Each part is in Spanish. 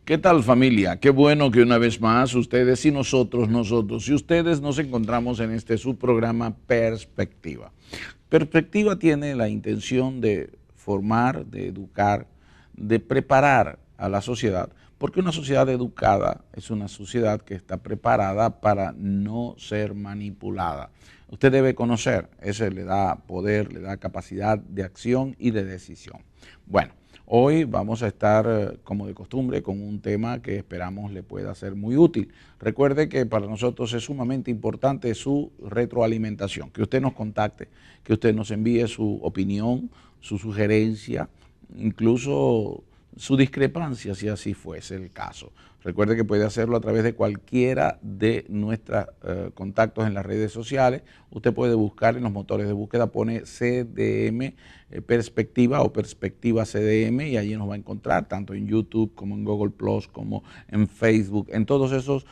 ¿Qué tal, familia? Qué bueno que una vez más ustedes y nosotros y ustedes nos encontramos en este subprograma Perspectiva. Perspectiva tiene la intención de formar, de educar, de preparar a la sociedad, porque una sociedad educada es una sociedad que está preparada para no ser manipulada. Usted debe conocer, eso le da poder, le da capacidad de acción y de decisión. Bueno, hoy vamos a estar, como de costumbre, con un tema que esperamos le pueda ser muy útil. Recuerde que para nosotros es sumamente importante su retroalimentación, que usted nos contacte, que usted nos envíe su opinión, su sugerencia, incluso su discrepancia, si así fuese el caso. Recuerde que puede hacerlo a través de cualquiera de nuestros contactos en las redes sociales. Usted puede buscar en los motores de búsqueda, pone CDM Perspectiva o Perspectiva CDM y allí nos va a encontrar, tanto en YouTube como en Google Plus, como en Facebook. En todos esos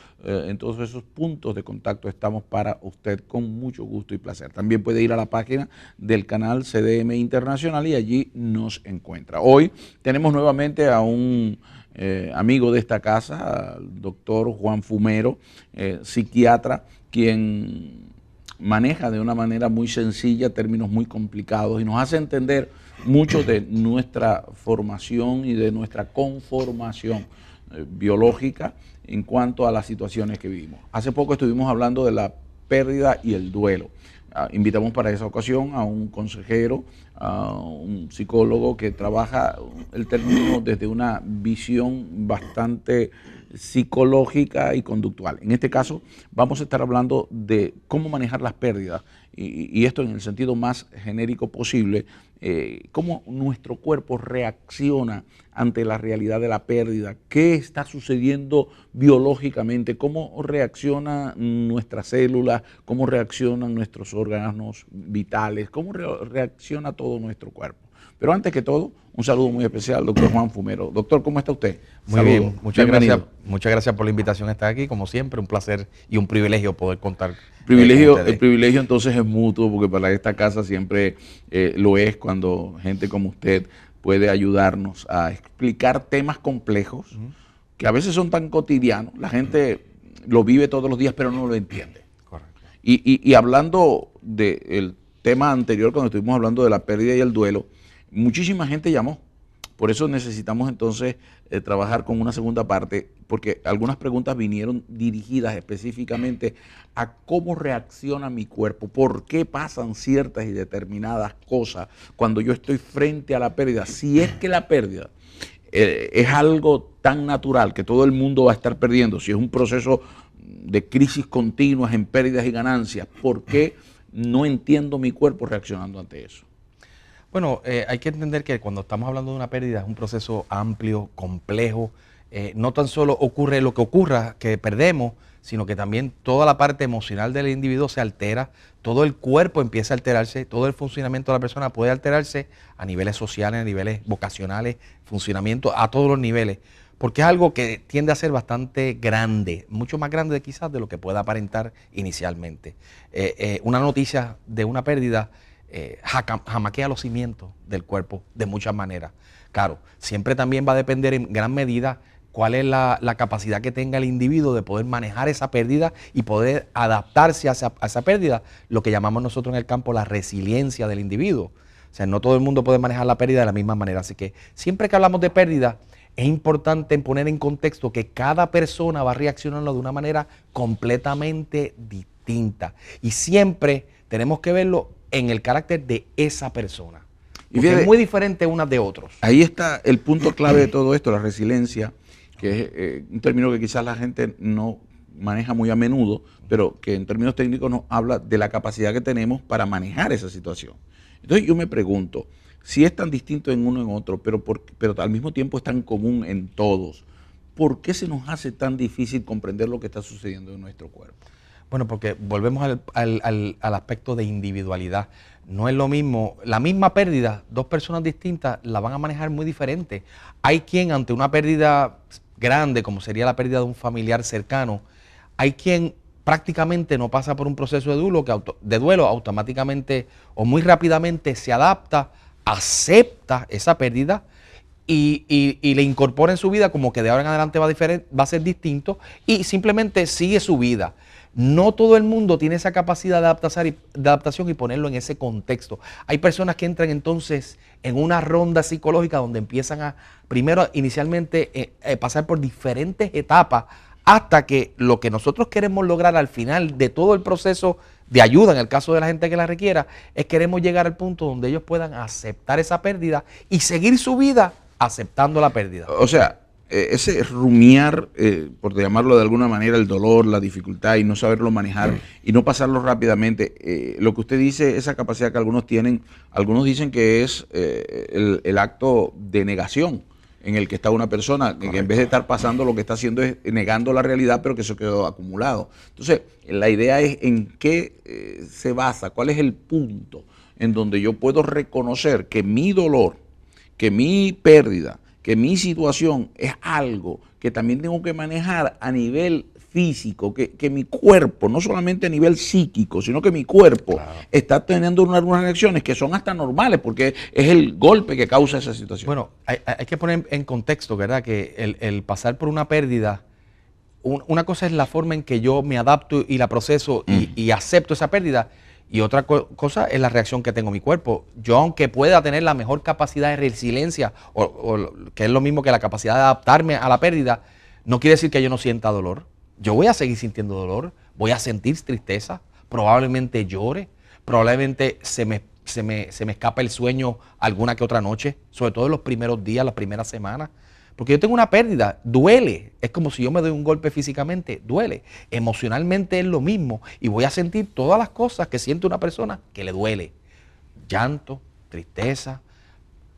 puntos de contacto estamos para usted con mucho gusto y placer. También puede ir a la página del canal CDM Internacional y allí nos encuentra. Hoy tenemos nuevamente a un amigo de esta casa, al doctor Juan Fumero, psiquiatra, quien maneja de una manera muy sencilla términos muy complicados y nos hace entender mucho de nuestra formación y de nuestra conformación biológica en cuanto a las situaciones que vivimos. Hace poco estuvimos hablando de la pérdida y el duelo. Invitamos para esa ocasión a un consejero, a un psicólogo que trabaja el término desde una visión bastante psicológica y conductual. En este caso vamos a estar hablando de cómo manejar las pérdidas y esto en el sentido más genérico posible, cómo nuestro cuerpo reacciona ante la realidad de la pérdida, qué está sucediendo biológicamente, cómo reaccionan nuestras células, cómo reaccionan nuestros órganos vitales, cómo reacciona todo nuestro cuerpo. Pero antes que todo, un saludo muy especial al doctor Juan Fumero. Doctor, ¿cómo está usted? Muy bien, muchas gracias por la invitación a estar aquí, como siempre, un placer y un privilegio poder contar con ustedes. El privilegio entonces es mutuo, porque para esta casa siempre lo es cuando gente como usted puede ayudarnos a explicar temas complejos que a veces son tan cotidianos, la gente lo vive todos los días pero no lo entiende. Correcto. Y hablando del tema anterior, cuando estuvimos hablando de la pérdida y el duelo, muchísima gente llamó. Por eso necesitamos entonces trabajar con una segunda parte, porque algunas preguntas vinieron dirigidas específicamente a cómo reacciona mi cuerpo, por qué pasan ciertas y determinadas cosas cuando yo estoy frente a la pérdida. Si es que la pérdida es algo tan natural que todo el mundo va a estar perdiendo, si es un proceso de crisis continuas en pérdidas y ganancias, ¿por qué no entiendo mi cuerpo reaccionando ante eso? Bueno, hay que entender que cuando estamos hablando de una pérdida es un proceso amplio, complejo. No tan solo ocurre lo que ocurra, que perdemos, sino que también toda la parte emocional del individuo se altera, todo el cuerpo empieza a alterarse, todo el funcionamiento de la persona puede alterarse a niveles sociales, a niveles vocacionales, funcionamiento a todos los niveles, porque es algo que tiende a ser bastante grande, mucho más grande quizás de lo que pueda aparentar inicialmente. Una noticia de una pérdida jamaquea los cimientos del cuerpo de muchas maneras. Claro, siempre también va a depender en gran medida cuál es la capacidad que tenga el individuo de poder manejar esa pérdida y poder adaptarse a esa pérdida, lo que llamamos nosotros en el campo la resiliencia del individuo. O sea, no todo el mundo puede manejar la pérdida de la misma manera. Así que siempre que hablamos de pérdida, es importante poner en contexto que cada persona va reaccionando de una manera completamente distinta. Y siempre tenemos que verlo en el carácter de esa persona. Porque fíjate, es muy diferente unas de otros. Ahí está el punto clave de todo esto, la resiliencia, que es un término que quizás la gente no maneja muy a menudo, pero que en términos técnicos nos habla de la capacidad que tenemos para manejar esa situación. Entonces yo me pregunto, si es tan distinto en uno en otro, pero al mismo tiempo es tan común en todos, ¿por qué se nos hace tan difícil comprender lo que está sucediendo en nuestro cuerpo? Bueno, porque volvemos al aspecto de individualidad. No es lo mismo, la misma pérdida, dos personas distintas la van a manejar muy diferente. Hay quien ante una pérdida grande, como sería la pérdida de un familiar cercano, hay quien prácticamente no pasa por un proceso de duelo, automáticamente o muy rápidamente se adapta, acepta esa pérdida y le incorpora en su vida como que de ahora en adelante va a ser distinto y simplemente sigue su vida. No todo el mundo tiene esa capacidad de adaptación y ponerlo en ese contexto. Hay personas que entran entonces en una ronda psicológica donde empiezan a, primero, inicialmente, pasar por diferentes etapas hasta que lo que nosotros queremos lograr al final de todo el proceso de ayuda, en el caso de la gente que la requiera, es queremos llegar al punto donde ellos puedan aceptar esa pérdida y seguir su vida aceptando la pérdida. O sea, ese rumiar, por llamarlo de alguna manera, el dolor, la dificultad y no saberlo manejar y no pasarlo rápidamente, lo que usted dice, esa capacidad que algunos tienen, algunos dicen que es el acto de negación en el que está una persona, que en vez de estar pasando lo que está haciendo es negando la realidad, pero que eso quedó acumulado. Entonces, la idea es en qué se basa, cuál es el punto en donde yo puedo reconocer que mi dolor, que mi pérdida, que mi situación es algo que también tengo que manejar a nivel físico, que mi cuerpo, no solamente a nivel psíquico, sino que mi cuerpo está teniendo unas reacciones que son hasta normales, porque es el golpe que causa esa situación. Bueno, hay que poner en contexto, ¿verdad? Que el pasar por una pérdida, una cosa es la forma en que yo me adapto y la proceso y acepto esa pérdida, y otra cosa es la reacción que tengo en mi cuerpo. Yo, aunque pueda tener la mejor capacidad de resiliencia, o que es lo mismo que la capacidad de adaptarme a la pérdida, no quiere decir que yo no sienta dolor. Yo voy a seguir sintiendo dolor, voy a sentir tristeza, probablemente llore, probablemente se me escapa el sueño alguna que otra noche, sobre todo en los primeros días, las primeras semanas. Porque yo tengo una pérdida, duele, es como si yo me doy un golpe físicamente, duele. Emocionalmente es lo mismo y voy a sentir todas las cosas que siente una persona que le duele. Llanto, tristeza,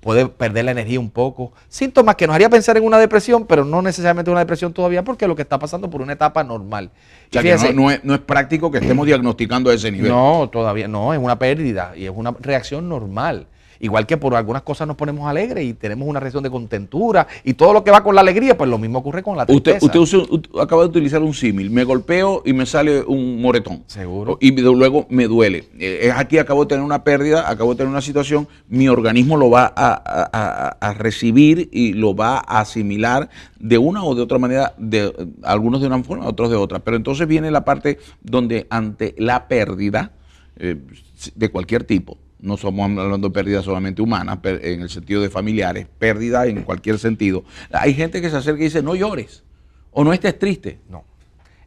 puede perder la energía un poco. Síntomas que nos haría pensar en una depresión, pero no necesariamente una depresión todavía, porque lo que está pasando por una etapa normal. O sea, fíjese, que no es práctico que estemos diagnosticando a ese nivel. No, todavía no, es una pérdida y es una reacción normal. Igual que por algunas cosas nos ponemos alegres y tenemos una reacción de contentura y todo lo que va con la alegría, pues lo mismo ocurre con la tristeza. Usted acaba de utilizar un símil, me golpeo y me sale un moretón. Seguro. Y luego me duele. Aquí acabo de tener una pérdida, acabo de tener una situación, mi organismo lo va a recibir y lo va a asimilar de una o de otra manera, algunos de una forma, otros de otra. Pero entonces viene la parte donde ante la pérdida de cualquier tipo, no somos hablando de pérdidas solamente humanas, en el sentido de familiares, pérdida en cualquier sentido. Hay gente que se acerca y dice, no llores, o no estés triste. No,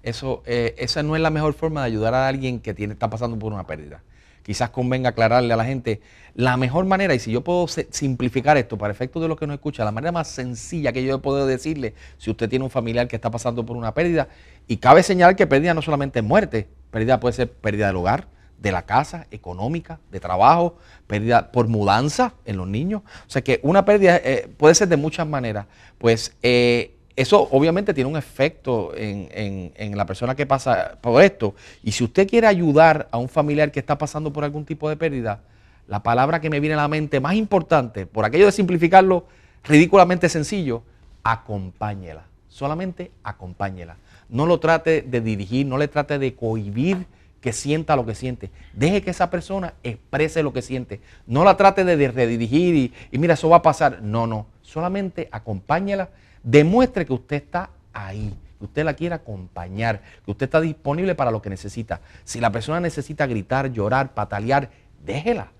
esa no es la mejor forma de ayudar a alguien que está pasando por una pérdida. Quizás convenga aclararle a la gente la mejor manera, y si yo puedo simplificar esto para efectos de los que nos escucha, la manera más sencilla que yo puedo decirle, si usted tiene un familiar que está pasando por una pérdida, y cabe señalar que pérdida no solamente es muerte, pérdida puede ser pérdida del hogar, de la casa, económica, de trabajo, pérdida por mudanza en los niños. O sea que una pérdida puede ser de muchas maneras. Pues eso obviamente tiene un efecto en la persona que pasa por esto. Y si usted quiere ayudar a un familiar que está pasando por algún tipo de pérdida, la palabra que me viene a la mente más importante, por aquello de simplificarlo ridículamente sencillo, acompáñela. Solamente acompáñela. No lo trate de dirigir, no le trate de cohibir que sienta lo que siente. Deje que esa persona exprese lo que siente. No la trate de redirigir y mira, eso va a pasar. No. Solamente acompáñela. Demuestre que usted está ahí, que usted la quiere acompañar, que usted está disponible para lo que necesita. Si la persona necesita gritar, llorar, patalear, déjela.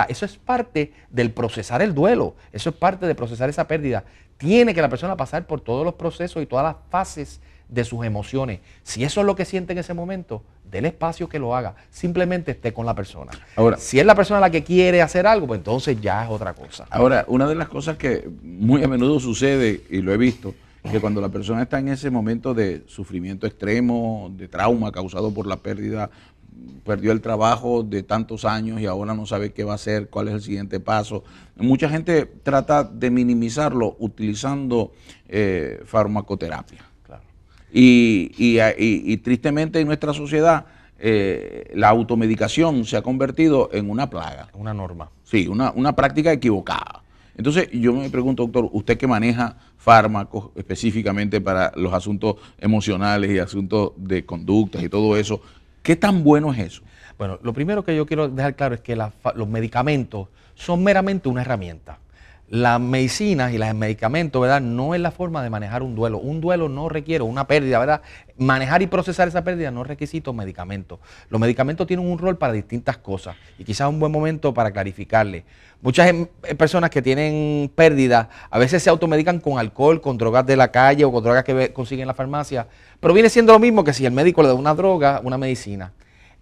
Eso es parte del procesar el duelo. Eso es parte de procesar esa pérdida. Tiene que la persona pasar por todos los procesos y todas las fases de sus emociones. Si eso es lo que siente en ese momento, déle espacio que lo haga. Simplemente esté con la persona. Ahora, si es la persona la que quiere hacer algo, pues entonces ya es otra cosa. Ahora, una de las cosas que muy a menudo sucede, y lo he visto, que cuando la persona está en ese momento de sufrimiento extremo, de trauma causado por la pérdida, perdió el trabajo de tantos años y ahora no sabe qué va a hacer, cuál es el siguiente paso. Mucha gente trata de minimizarlo utilizando farmacoterapia. Y tristemente en nuestra sociedad la automedicación se ha convertido en una plaga. Una norma. Sí, una práctica equivocada. Entonces yo me pregunto, doctor, usted que maneja fármacos específicamente para los asuntos emocionales y asuntos de conductas y todo eso, ¿qué tan bueno es eso? Bueno, lo primero que yo quiero dejar claro es que los medicamentos son meramente una herramienta. Las medicinas y los medicamentos, ¿verdad? No es la forma de manejar un duelo. Un duelo no requiere una pérdida, ¿verdad? Manejar y procesar esa pérdida no es requisito medicamentos. Los medicamentos tienen un rol para distintas cosas y quizás un buen momento para clarificarle. Muchas personas que tienen pérdida a veces se automedican con alcohol, con drogas de la calle o con drogas que consiguen en la farmacia, pero viene siendo lo mismo que si el médico le da una droga, una medicina.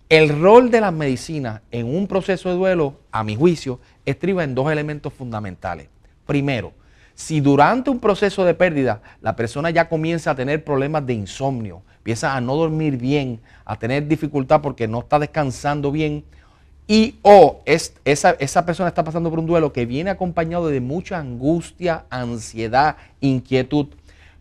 El rol de las medicinas en un proceso de duelo, a mi juicio, estriba en dos elementos fundamentales. Primero, si durante un proceso de pérdida la persona ya comienza a tener problemas de insomnio, empieza a no dormir bien, a tener dificultad porque no está descansando bien, y esa persona está pasando por un duelo que viene acompañado de mucha angustia, ansiedad, inquietud,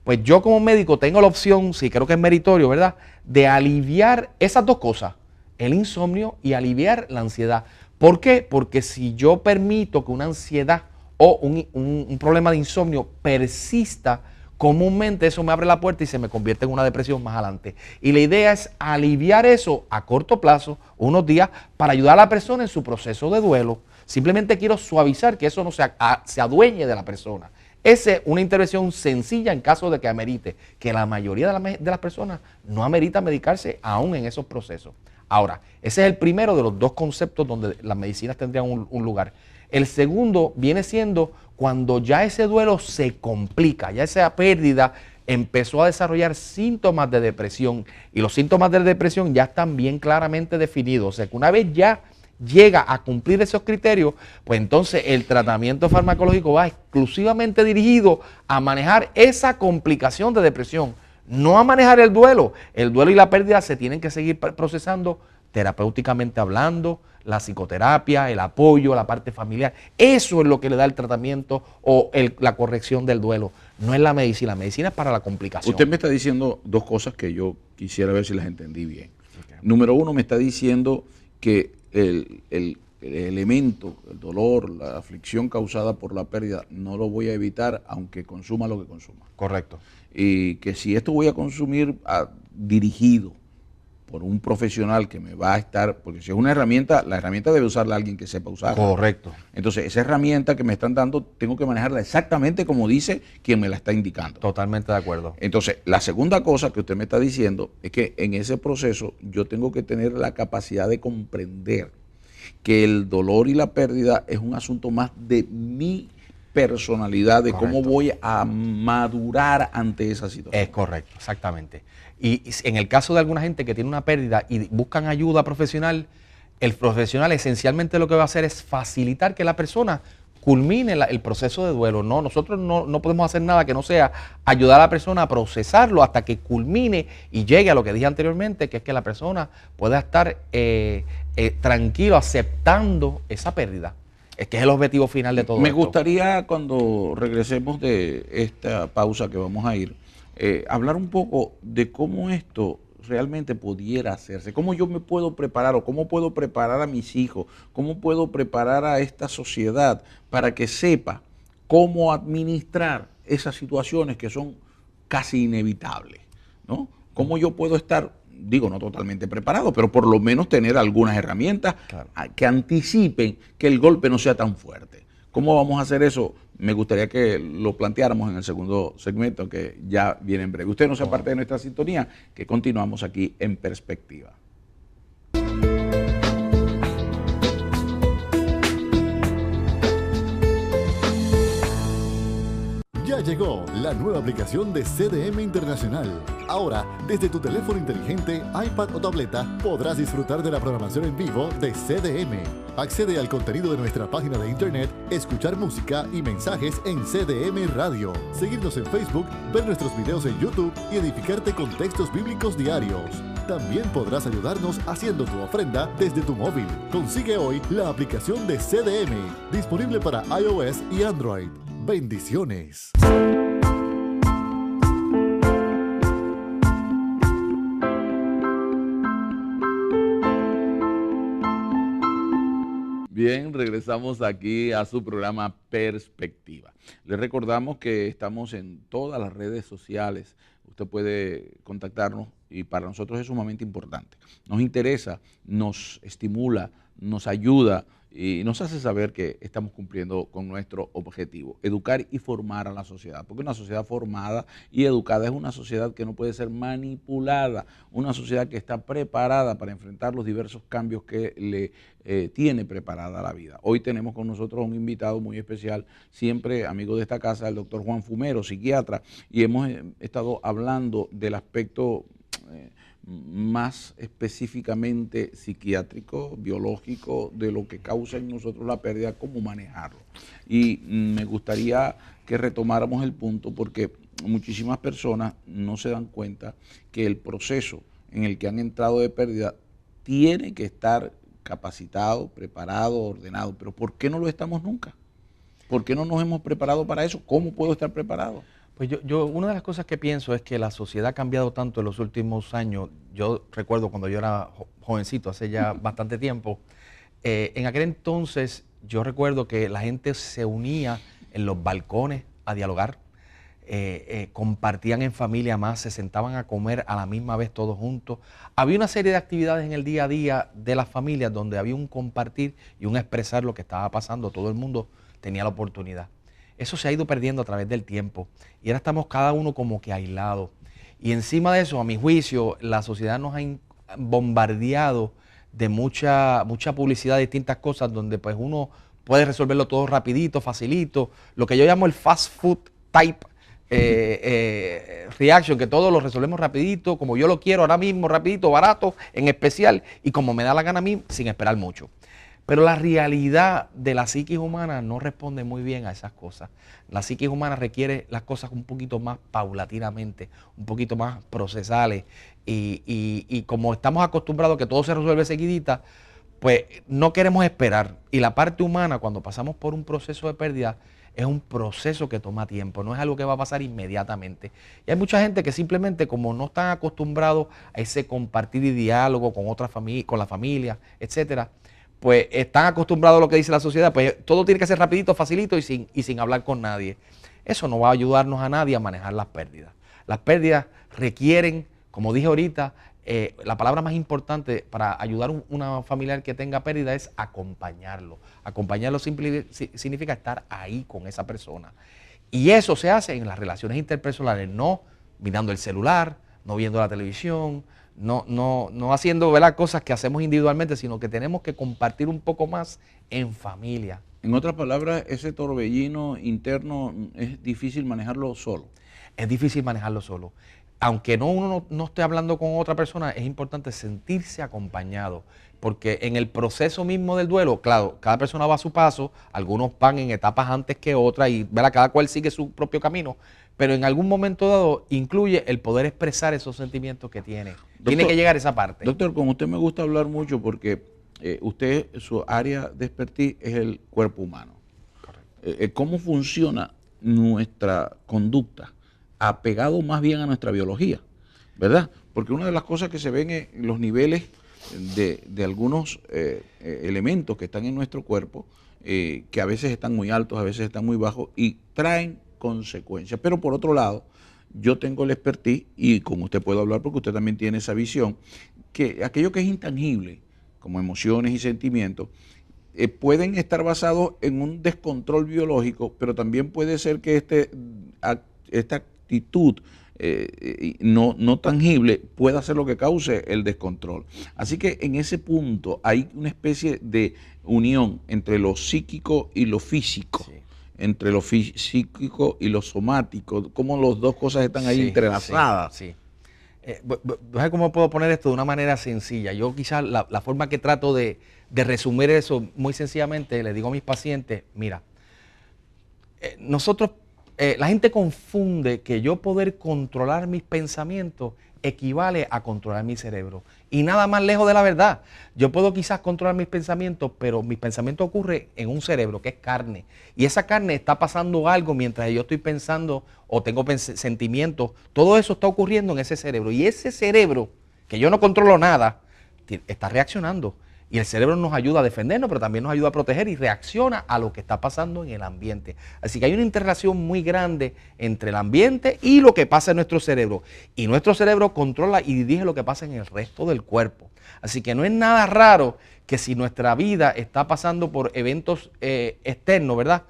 pues yo como médico tengo la opción, sí creo que es meritorio, ¿verdad?, de aliviar esas dos cosas, el insomnio y aliviar la ansiedad. ¿Por qué? Porque si yo permito que una ansiedad o un problema de insomnio persista, comúnmente eso me abre la puerta y se me convierte en una depresión más adelante. Y la idea es aliviar eso a corto plazo, unos días, para ayudar a la persona en su proceso de duelo. Simplemente quiero suavizar que eso no se adueñe de la persona. Esa es una intervención sencilla en caso de que amerite, que la mayoría de las personas no amerita medicarse aún en esos procesos. Ahora, ese es el primero de los dos conceptos donde las medicinas tendrían un lugar. El segundo viene siendo cuando ya ese duelo se complica, ya esa pérdida empezó a desarrollar síntomas de depresión y los síntomas de depresión ya están bien claramente definidos. O sea que una vez ya llega a cumplir esos criterios, pues entonces el tratamiento farmacológico va exclusivamente dirigido a manejar esa complicación de depresión, no a manejar el duelo. El duelo y la pérdida se tienen que seguir procesando terapéuticamente hablando, la psicoterapia, el apoyo, la parte familiar. Eso es lo que le da el tratamiento o la corrección del duelo. No es la medicina. La medicina es para la complicación. Usted me está diciendo dos cosas que yo quisiera ver si las entendí bien. Okay. Número uno, me está diciendo que el elemento, el dolor, la aflicción causada por la pérdida, no lo voy a evitar aunque consuma lo que consuma. Correcto. Y que si esto voy a consumir dirigido por un profesional que me va a estar, porque si es una herramienta, la herramienta debe usarla alguien que sepa usarla. Correcto. Entonces, esa herramienta que me están dando, tengo que manejarla exactamente como dice quien me la está indicando. Totalmente de acuerdo. Entonces, la segunda cosa que usted me está diciendo es que en ese proceso yo tengo que tener la capacidad de comprender que el dolor y la pérdida es un asunto más de mi personalidad, de correcto. Cómo voy a madurar ante esa situación. Es correcto, exactamente. Y en el caso de alguna gente que tiene una pérdida y buscan ayuda profesional, el profesional esencialmente lo que va a hacer es facilitar que la persona culmine el proceso de duelo. No, nosotros no podemos hacer nada que no sea ayudar a la persona a procesarlo hasta que culmine y llegue a lo que dije anteriormente, que es que la persona pueda estar tranquilo aceptando esa pérdida. Es que es el objetivo final de todo esto. Me gustaría, cuando regresemos de esta pausa que vamos a ir, hablar un poco de cómo esto realmente pudiera hacerse, cómo yo me puedo preparar o cómo puedo preparar a mis hijos, cómo puedo preparar a esta sociedad para que sepa cómo administrar esas situaciones que son casi inevitables, ¿no? Cómo yo puedo estar, digo, no totalmente preparado, pero por lo menos tener algunas herramientas que anticipen que el golpe no sea tan fuerte. ¿Cómo vamos a hacer eso? Me gustaría que lo planteáramos en el segundo segmento que ya viene en breve. Usted no sea parte de nuestra sintonía, que continuamos aquí en Perspectiva. Ya llegó la nueva aplicación de CDM Internacional. Ahora, desde tu teléfono inteligente, iPad o tableta, podrás disfrutar de la programación en vivo de CDM. Accede al contenido de nuestra página de internet, escuchar música y mensajes en CDM Radio, seguirnos en Facebook, ver nuestros videos en YouTube y edificarte con textos bíblicos diarios. También podrás ayudarnos haciendo tu ofrenda desde tu móvil. Consigue hoy la aplicación de CDM, disponible para iOS y Android. Bendiciones. Bien, regresamos aquí a su programa Perspectiva. Les recordamos que estamos en todas las redes sociales. Usted puede contactarnos y para nosotros es sumamente importante. Nos interesa, nos estimula, nos ayuda y nos hace saber que estamos cumpliendo con nuestro objetivo, educar y formar a la sociedad, porque una sociedad formada y educada es una sociedad que no puede ser manipulada, una sociedad que está preparada para enfrentar los diversos cambios que le tiene preparada la vida. Hoy tenemos con nosotros un invitado muy especial, siempre amigo de esta casa, el doctor Juan Fumero, psiquiatra, y hemos estado hablando del aspecto más específicamente psiquiátrico, biológico, de lo que causa en nosotros la pérdida, cómo manejarlo. Y me gustaría que retomáramos el punto porque muchísimas personas no se dan cuenta que el proceso en el que han entrado de pérdida tiene que estar capacitado, preparado, ordenado. Pero ¿por qué no lo estamos nunca? ¿Por qué no nos hemos preparado para eso? ¿Cómo puedo estar preparado? Pues yo una de las cosas que pienso es que la sociedad ha cambiado tanto en los últimos años. Yo recuerdo cuando yo era jovencito, hace ya bastante tiempo, en aquel entonces yo recuerdo que la gente se unía en los balcones a dialogar, compartían en familia más, se sentaban a comer a la misma vez todos juntos. Había una serie de actividades en el día a día de las familias donde había un compartir y un expresar lo que estaba pasando. Todo el mundo tenía la oportunidad. Eso se ha ido perdiendo a través del tiempo y ahora estamos cada uno como que aislados. Y encima de eso, a mi juicio, la sociedad nos ha bombardeado de mucha publicidad de distintas cosas donde pues uno puede resolverlo todo rapidito, facilito, lo que yo llamo el fast food type reaction, que todo lo resolvemos rapidito, como yo lo quiero ahora mismo, rapidito, barato, en especial, y como me da la gana a mí, sin esperar mucho. Pero la realidad de la psiquis humana no responde muy bien a esas cosas. La psiquis humana requiere las cosas un poquito más paulatinamente, un poquito más procesales. Y como estamos acostumbrados a que todo se resuelve seguidita, pues no queremos esperar. Y la parte humana, cuando pasamos por un proceso de pérdida, es un proceso que toma tiempo, no es algo que va a pasar inmediatamente. Y hay mucha gente que simplemente, como no están acostumbrados a ese compartir y diálogo con otra familia, con la familia, etcétera, pues están acostumbrados a lo que dice la sociedad, pues todo tiene que ser rapidito, facilito y sin hablar con nadie. Eso no va a ayudarnos a nadie a manejar las pérdidas. Las pérdidas requieren, como dije ahorita, la palabra más importante para ayudar a una familiar que tenga pérdida es acompañarlo. Acompañarlo significa estar ahí con esa persona. Y eso se hace en las relaciones interpersonales, no mirando el celular, no viendo la televisión, no haciendo, ¿verdad?, cosas que hacemos individualmente, sino que tenemos que compartir un poco más en familia. En otras palabras, ese torbellino interno es difícil manejarlo solo. Es difícil manejarlo solo. Aunque uno no esté hablando con otra persona, es importante sentirse acompañado, porque en el proceso mismo del duelo, claro, cada persona va a su paso, algunos van en etapas antes que otras y cada cual sigue su propio camino, pero en algún momento dado incluye el poder expresar esos sentimientos que tiene. Doctor, tiene que llegar a esa parte. Doctor, con usted me gusta hablar mucho porque usted, su área de expertise es el cuerpo humano. Correcto. ¿Cómo funciona nuestra conducta? Apegado más bien a nuestra biología, ¿verdad? Porque una de las cosas que se ven en los niveles de algunos elementos que están en nuestro cuerpo, que a veces están muy altos, a veces están muy bajos y traen consecuencias. Pero por otro lado, yo tengo el expertise, y con usted puedo hablar porque usted también tiene esa visión, que aquello que es intangible, como emociones y sentimientos, pueden estar basados en un descontrol biológico, pero también puede ser que esta actitud no tangible pueda ser lo que cause el descontrol. Así que en ese punto hay una especie de unión entre lo psíquico y lo físico. Sí. Entre lo psíquico y lo somático, cómo las dos cosas están ahí entrelazadas. Sí. ¿Cómo puedo poner esto de una manera sencilla? Yo quizás la forma que trato de resumir eso muy sencillamente, le digo a mis pacientes, mira, la gente confunde que yo poder controlar mis pensamientos equivale a controlar mi cerebro. Y nada más lejos de la verdad. Yo puedo quizás controlar mis pensamientos, pero mis pensamientos ocurren en un cerebro que es carne. Y esa carne está pasando algo mientras yo estoy pensando o tengo sentimientos. Todo eso está ocurriendo en ese cerebro. Y ese cerebro, que yo no controlo nada, está reaccionando. Y el cerebro nos ayuda a defendernos, pero también nos ayuda a proteger y reacciona a lo que está pasando en el ambiente. Así que hay una interrelación muy grande entre el ambiente y lo que pasa en nuestro cerebro. Y nuestro cerebro controla y dirige lo que pasa en el resto del cuerpo. Así que no es nada raro que si nuestra vida está pasando por eventos externos, ¿verdad?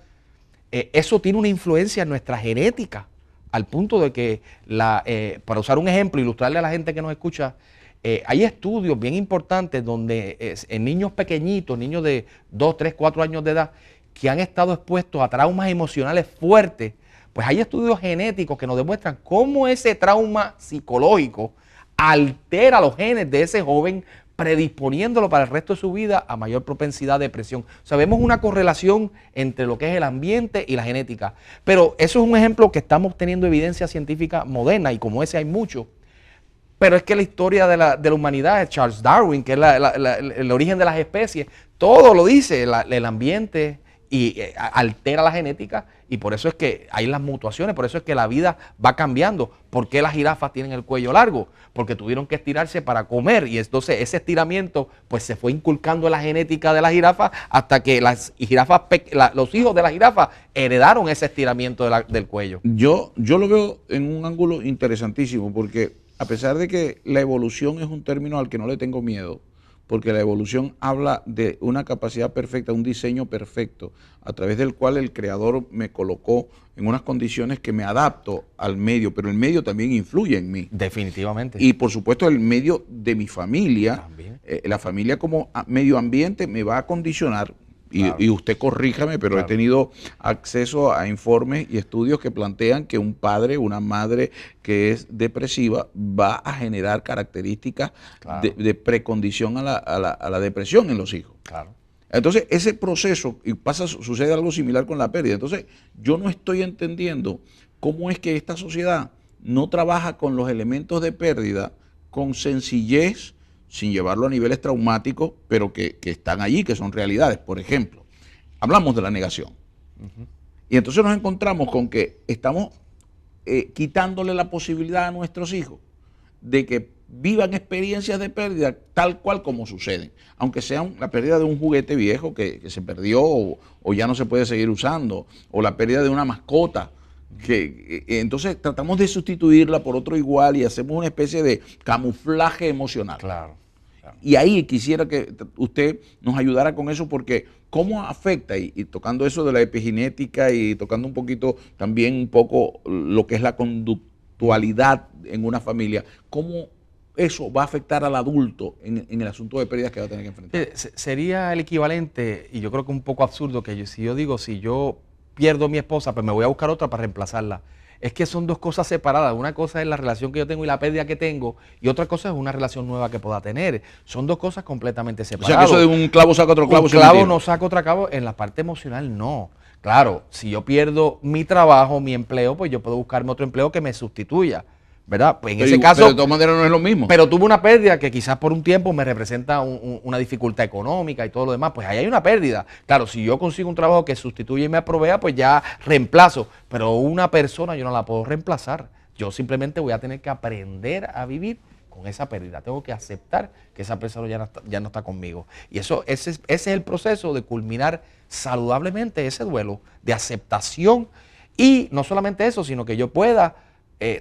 Eso tiene una influencia en nuestra genética, al punto de que, para usar un ejemplo, ilustrarle a la gente que nos escucha, hay estudios bien importantes donde en niños pequeñitos, niños de 2, 3, 4 años de edad, que han estado expuestos a traumas emocionales fuertes, pues hay estudios genéticos que nos demuestran cómo ese trauma psicológico altera los genes de ese joven, predisponiéndolo para el resto de su vida a mayor propensidad de depresión. O sea, vemos una correlación entre lo que es el ambiente y la genética. Pero eso es un ejemplo que estamos teniendo evidencia científica moderna, y como ese hay mucho. Pero es que la historia de la humanidad, Charles Darwin, que es el origen de las especies, todo lo dice, el ambiente altera la genética, y por eso es que hay las mutuaciones, por eso es que la vida va cambiando. ¿Por qué las jirafas tienen el cuello largo? Porque tuvieron que estirarse para comer, y entonces ese estiramiento pues se fue inculcando en la genética de las jirafas hasta que las jirafas, los hijos de las jirafas heredaron ese estiramiento del cuello. Yo lo veo en un ángulo interesantísimo, porque a pesar de que la evolución es un término al que no le tengo miedo, porque la evolución habla de una capacidad perfecta, un diseño perfecto, a través del cual el creador me colocó en unas condiciones que me adapto al medio, pero el medio también influye en mí. Definitivamente. Y por supuesto el medio de mi familia, la familia como medio ambiente me va a condicionar. Claro. Y usted corríjame, pero claro, he tenido acceso a informes y estudios que plantean que un padre, una madre que es depresiva va a generar características claro, de precondición a la depresión en los hijos. Claro. Entonces, ese proceso, y sucede algo similar con la pérdida. Entonces, yo no estoy entendiendo cómo es que esta sociedad no trabaja con los elementos de pérdida con sencillez, sin llevarlo a niveles traumáticos, pero que están allí, que son realidades. Por ejemplo, hablamos de la negación. Y entonces nos encontramos con que estamos quitándole la posibilidad a nuestros hijos de que vivan experiencias de pérdida tal cual como suceden. Aunque sea la pérdida de un juguete viejo que se perdió o ya no se puede seguir usando, o la pérdida de una mascota. Entonces tratamos de sustituirla por otro igual y hacemos una especie de camuflaje emocional. Claro. Y ahí quisiera que usted nos ayudara con eso, porque cómo afecta, y tocando eso de la epigenética y tocando un poquito también un poco lo que es la conductualidad en una familia, cómo eso va a afectar al adulto en el asunto de pérdidas que va a tener que enfrentar. Sería el equivalente, y yo creo que un poco absurdo, que si yo pierdo a mi esposa, pues me voy a buscar otra para reemplazarla. Es que son dos cosas separadas. Una cosa es la relación que yo tengo y la pérdida que tengo, y otra cosa es una relación nueva que pueda tener. Son dos cosas completamente separadas. O sea, que eso de un clavo saca otro clavo. Un clavo no saca otro clavo, en la parte emocional no. Claro, si yo pierdo mi trabajo, mi empleo, pues yo puedo buscarme otro empleo que me sustituya, ¿verdad? Pues en ese caso, pero de todas maneras no es lo mismo. Pero tuve una pérdida que quizás por un tiempo me representa una dificultad económica y todo lo demás, pues ahí hay una pérdida. Claro, si yo consigo un trabajo que sustituye y me aprovea, pues ya reemplazo. Pero una persona yo no la puedo reemplazar. Yo simplemente voy a tener que aprender a vivir con esa pérdida. Tengo que aceptar que esa persona ya no está conmigo. Y ese es el proceso de culminar saludablemente ese duelo, de aceptación. Y no solamente eso, sino que yo pueda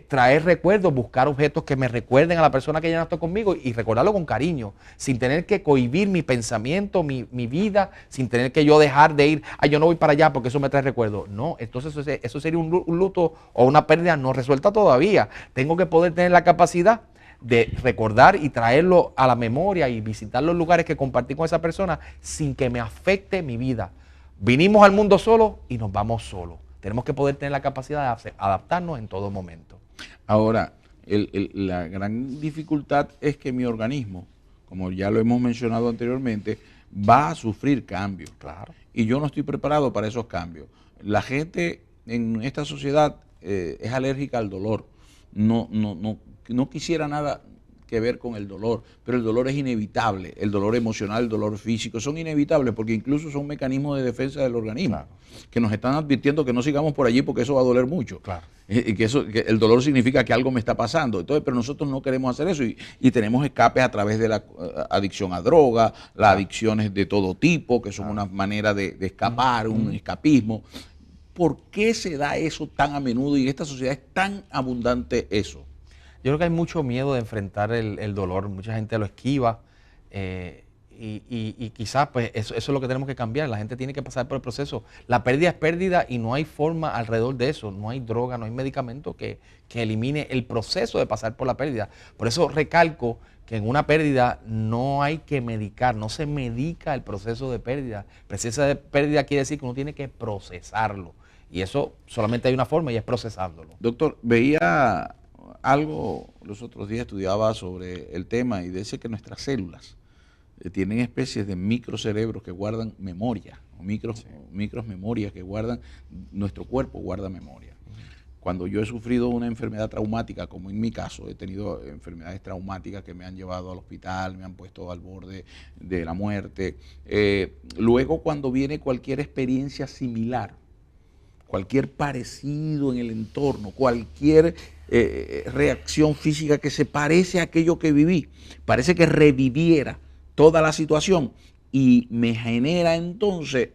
traer recuerdos, buscar objetos que me recuerden a la persona que ya no está conmigo y recordarlo con cariño, sin tener que cohibir mi pensamiento, mi vida, sin tener que yo dejar de ir, yo no voy para allá porque eso me trae recuerdos. No, entonces eso sería un luto o una pérdida no resuelta todavía. Tengo que poder tener la capacidad de recordar y traerlo a la memoria y visitar los lugares que compartí con esa persona sin que me afecte mi vida. Vinimos al mundo solos y nos vamos solos. Tenemos que poder tener la capacidad de adaptarnos en todo momento. Ahora, la gran dificultad es que mi organismo, como ya lo hemos mencionado anteriormente, va a sufrir cambios. Claro. Y yo no estoy preparado para esos cambios. La gente en esta sociedad es alérgica al dolor. No quisiera nada que ver con el dolor, pero el dolor es inevitable. El dolor emocional, el dolor físico son inevitables porque incluso son mecanismos de defensa del organismo, claro, que nos están advirtiendo que no sigamos por allí porque eso va a doler mucho. Claro. Y que el dolor significa que algo me está pasando. Entonces, pero nosotros no queremos hacer eso y tenemos escapes a través de la adicción a droga, las adicciones de todo tipo, que son una manera de escapar, un escapismo. ¿Por qué se da eso tan a menudo y en esta sociedad es tan abundante eso? Yo creo que hay mucho miedo de enfrentar el dolor, mucha gente lo esquiva, Y quizás pues eso es lo que tenemos que cambiar. La gente tiene que pasar por el proceso. La pérdida es pérdida y no hay forma alrededor de eso. No hay droga, no hay medicamento que elimine el proceso de pasar por la pérdida. Por eso recalco que en una pérdida no hay que medicar, no se medica el proceso de pérdida. El proceso de pérdida quiere decir que uno tiene que procesarlo. Y eso solamente hay una forma y es procesándolo. Doctor, veía algo los otros días, estudiaba sobre el tema y dice que nuestras células tienen especies de microcerebros que guardan memoria, o micros memorias que guardan, nuestro cuerpo guarda memoria. Cuando yo he sufrido una enfermedad traumática, como en mi caso, he tenido enfermedades traumáticas que me han llevado al hospital, me han puesto al borde de la muerte. Luego, cuando viene cualquier experiencia similar, cualquier parecido en el entorno, cualquier reacción física que se parece a aquello que viví, parece que reviviera toda la situación y me genera entonces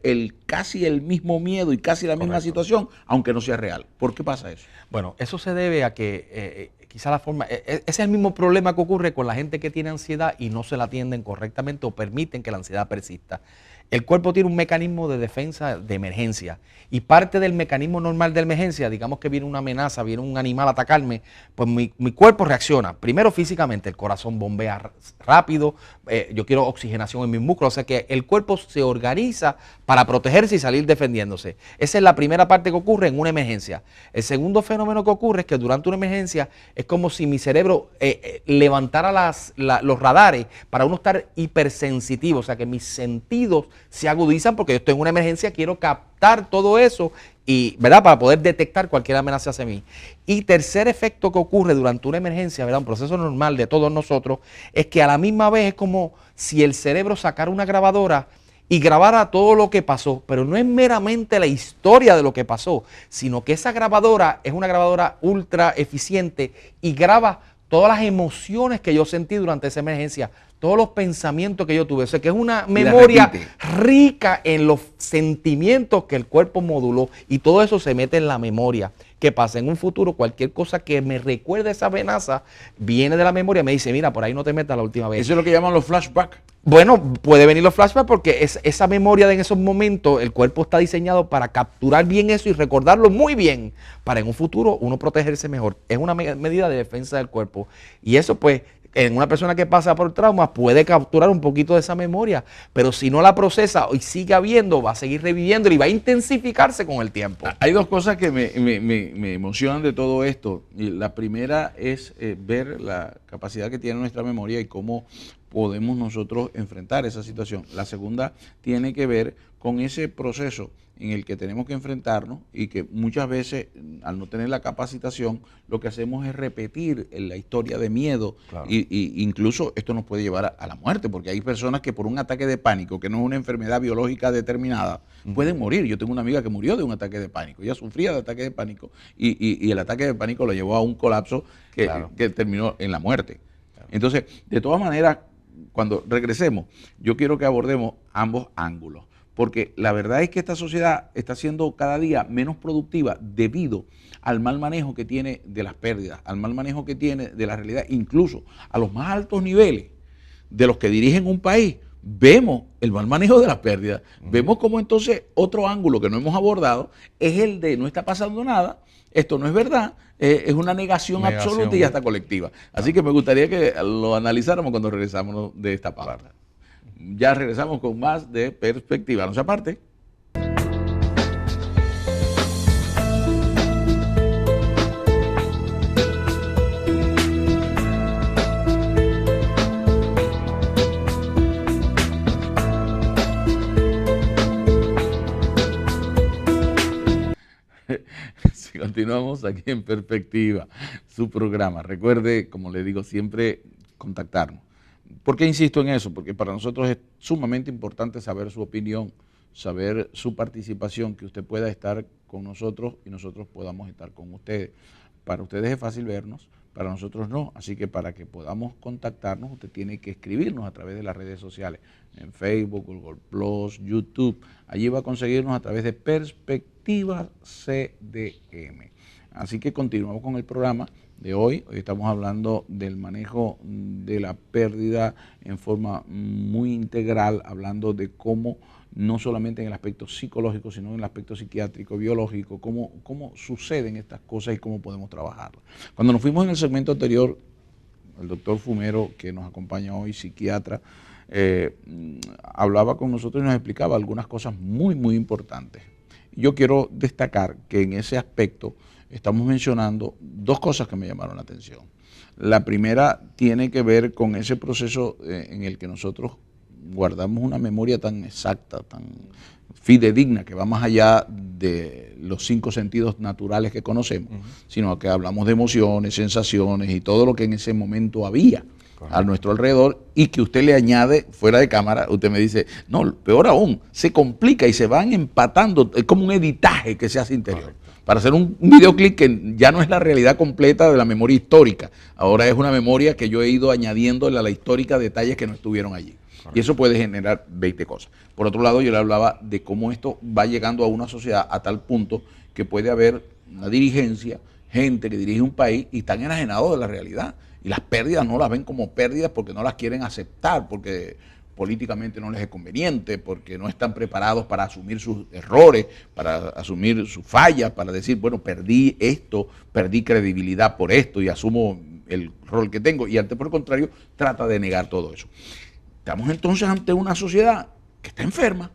casi el mismo miedo y casi la misma situación, aunque no sea real. ¿Por qué pasa eso? Bueno, eso se debe a que quizá la forma, ese es el mismo problema que ocurre con la gente que tiene ansiedad y no se la atienden correctamente o permiten que la ansiedad persista. El cuerpo tiene un mecanismo de defensa de emergencia y parte del mecanismo normal de emergencia, digamos que viene una amenaza, viene un animal a atacarme, pues mi cuerpo reacciona. Primero físicamente, el corazón bombea rápido, yo quiero oxigenación en mis músculos, o sea que el cuerpo se organiza para protegerse y salir defendiéndose. Esa es la primera parte que ocurre en una emergencia. El segundo fenómeno que ocurre es que durante una emergencia es como si mi cerebro levantara los radares para uno estar hipersensitivo, o sea que mis sentidos se agudizan porque yo estoy en una emergencia, quiero captar todo eso y, ¿verdad?, para poder detectar cualquier amenaza hacia mí. Y tercer efecto que ocurre durante una emergencia, ¿verdad?, un proceso normal de todos nosotros, es que a la misma vez es como si el cerebro sacara una grabadora y grabara todo lo que pasó, pero no es meramente la historia de lo que pasó, sino que esa grabadora es una grabadora ultra eficiente y graba todas las emociones que yo sentí durante esa emergencia, todos los pensamientos que yo tuve. O sea, que es una memoria rica en los sentimientos que el cuerpo moduló y todo eso se mete en la memoria. ¿Qué pasa? En un futuro, cualquier cosa que me recuerde esa amenaza viene de la memoria y me dice, mira, por ahí no te metas la última vez. Eso es lo que llaman los flashbacks. Bueno, puede venir los flashbacks porque esa memoria de en esos momentos, el cuerpo está diseñado para capturar bien eso y recordarlo muy bien para en un futuro uno protegerse mejor. Es una medida de defensa del cuerpo. Y eso pues, en una persona que pasa por traumas puede capturar un poquito de esa memoria, pero si no la procesa y sigue habiendo, va a seguir reviviendo y va a intensificarse con el tiempo. Hay dos cosas que me emocionan de todo esto. Y la primera es ver la capacidad que tiene nuestra memoria y cómo podemos nosotros enfrentar esa situación. La segunda tiene que ver con ese proceso en el que tenemos que enfrentarnos y que muchas veces, al no tener la capacitación, lo que hacemos es repetir la historia de miedo. Claro. Y incluso esto nos puede llevar a la muerte, porque hay personas que por un ataque de pánico, que no es una enfermedad biológica determinada, pueden morir. Yo tengo una amiga que murió de un ataque de pánico, ella sufría de ataque de pánico y el ataque de pánico lo llevó a un colapso que terminó en la muerte. Claro. Entonces, de todas maneras, cuando regresemos, yo quiero que abordemos ambos ángulos, porque la verdad es que esta sociedad está siendo cada día menos productiva debido al mal manejo que tiene de las pérdidas, al mal manejo que tiene de la realidad, incluso a los más altos niveles de los que dirigen un país. Vemos el mal manejo de las pérdidas, vemos como entonces otro ángulo que no hemos abordado es el de no está pasando nada, esto no es verdad, es una negación absoluta y hasta colectiva. Así que me gustaría que lo analizáramos cuando regresamos de esta palabra. Ya regresamos con más de Perspectiva. No se aparte. Continuamos aquí en Perspectiva, su programa. Recuerde, como le digo siempre, contactarnos. ¿Por qué insisto en eso? Porque para nosotros es sumamente importante saber su opinión, saber su participación, que usted pueda estar con nosotros y nosotros podamos estar con ustedes. Para ustedes es fácil vernos, para nosotros no. Así que para que podamos contactarnos, usted tiene que escribirnos a través de las redes sociales, en Facebook, Google Plus, YouTube. Allí va a conseguirnos a través de Perspectiva CDM. Así que continuamos con el programa de hoy. Hoy estamos hablando del manejo de la pérdida en forma muy integral, hablando de cómo, no solamente en el aspecto psicológico, sino en el aspecto psiquiátrico, biológico, cómo suceden estas cosas y cómo podemos trabajarlas. Cuando nos fuimos en el segmento anterior, el doctor Fumero, que nos acompaña hoy, psiquiatra, hablaba con nosotros y nos explicaba algunas cosas muy, muy importantes. Yo quiero destacar que en ese aspecto estamos mencionando dos cosas que me llamaron la atención. La primera tiene que ver con ese proceso en el que nosotros guardamos una memoria tan exacta, tan fidedigna, que va más allá de los 5 sentidos naturales que conocemos, sino que hablamos de emociones, sensaciones y todo lo que en ese momento había a nuestro alrededor, y que usted le añade fuera de cámara, usted me dice, no, peor aún, se complica y se van empatando, es como un editaje que se hace interior. Correcto. Para hacer un videoclip que ya no es la realidad completa de la memoria histórica, ahora es una memoria que yo he ido añadiendo a la histórica detalles que no estuvieron allí. Correcto. Y eso puede generar 20 cosas. Por otro lado, yo le hablaba de cómo esto va llegando a una sociedad a tal punto que puede haber una dirigencia, gente que dirige un país y están enajenados de la realidad. Y las pérdidas no las ven como pérdidas porque no las quieren aceptar, porque políticamente no les es conveniente, porque no están preparados para asumir sus errores, para asumir sus fallas, para decir, bueno, perdí esto, perdí credibilidad por esto y asumo el rol que tengo. Y antes, por el contrario, trata de negar todo eso. Estamos entonces ante una sociedad que está enferma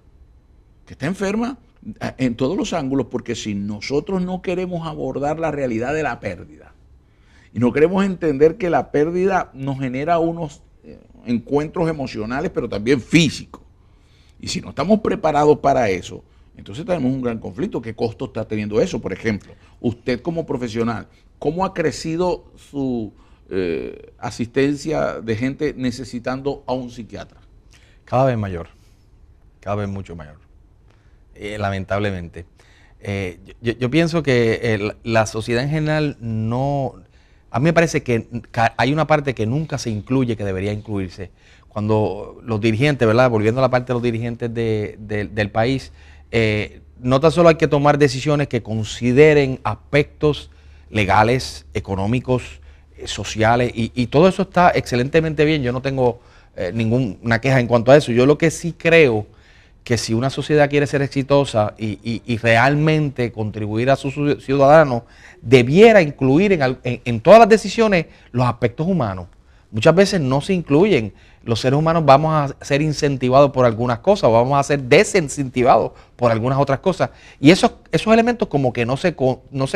en todos los ángulos, porque si nosotros no queremos abordar la realidad de la pérdida y no queremos entender que la pérdida nos genera unos encuentros emocionales, pero también físicos, y si no estamos preparados para eso, entonces tenemos un gran conflicto. ¿Qué costo está teniendo eso? Por ejemplo, usted como profesional, ¿cómo ha crecido su asistencia de gente necesitando a un psiquiatra? Cada vez mayor, cada vez mucho mayor, lamentablemente. Yo pienso que la sociedad en general no... A mí me parece que hay una parte que nunca se incluye, que debería incluirse. Cuando los dirigentes, ¿verdad? Volviendo a la parte de los dirigentes del país, no tan solo hay que tomar decisiones que consideren aspectos legales, económicos, sociales, y todo eso está excelentemente bien. Yo no tengo ninguna queja en cuanto a eso. Yo lo que sí creo que si una sociedad quiere ser exitosa y realmente contribuir a sus ciudadanos, debiera incluir en todas las decisiones los aspectos humanos. Muchas veces no se incluyen. Los seres humanos vamos a ser incentivados por algunas cosas o vamos a ser desincentivados por algunas otras cosas. Y esos elementos como que no se